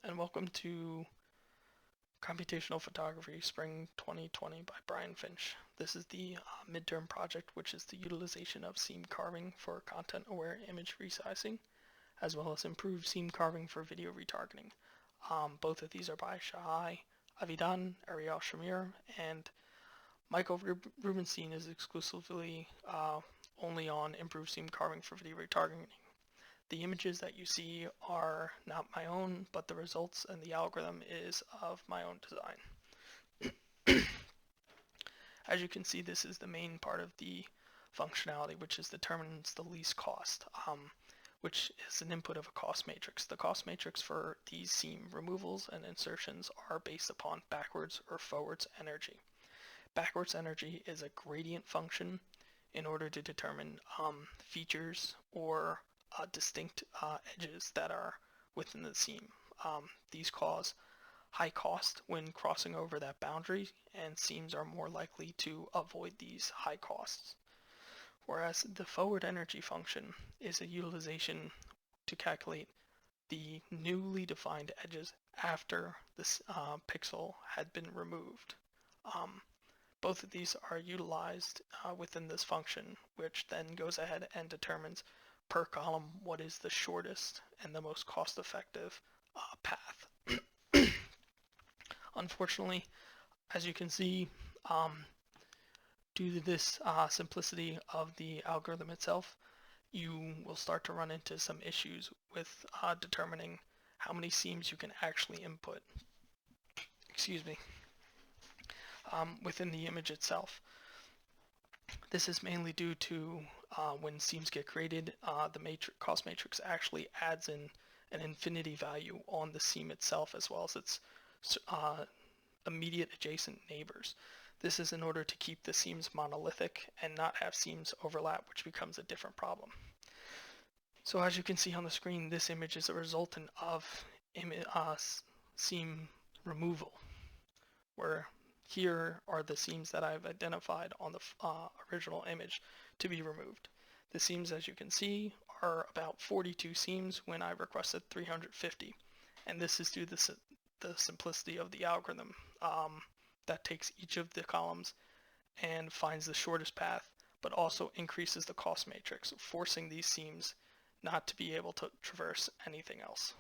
and welcome to Computational Photography Spring 2020 by Brian Finch. This is the midterm project, which is the utilization of seam carving for content-aware image resizing, as well as improved seam carving for video retargeting. Both of these are by Shahai Avidan, Ariel Shamir, and Michael Rubenstein is exclusively only on improved seam carving for video retargeting. The images that you see are not my own, but the results and the algorithm is of my own design. As you can see, this is the main part of the functionality, which determines the least cost, which is an input of a cost matrix. The cost matrix for these seam removals and insertions are based upon backwards or forwards energy. Backwards energy is a gradient function in order to determine features or distinct edges that are within the seam. These cause high cost when crossing over that boundary, and seams are more likely to avoid these high costs. Whereas the forward energy function is a utilization to calculate the newly defined edges after this pixel had been removed. Both of these are utilized within this function, which then goes ahead and determines per column what is the shortest and the most cost-effective path. Unfortunately, as you can see, due to this simplicity of the algorithm itself, you will start to run into some issues with determining how many seams you can actually input. Excuse me. Within the image itself. This is mainly due to when seams get created, the cost matrix actually adds in an infinity value on the seam itself, as well as its immediate adjacent neighbors. This is in order to keep the seams monolithic and not have seams overlap, which becomes a different problem. So as you can see on the screen, this image is a resultant of seam removal, where here are the seams that I've identified on the original image to be removed. The seams, as you can see, are about 42 seams when I requested 350. And this is due to the simplicity of the algorithm that takes each of the columns and finds the shortest path, but also increases the cost matrix, forcing these seams not to be able to traverse anything else.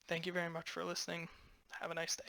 Thank you very much for listening. Have a nice day.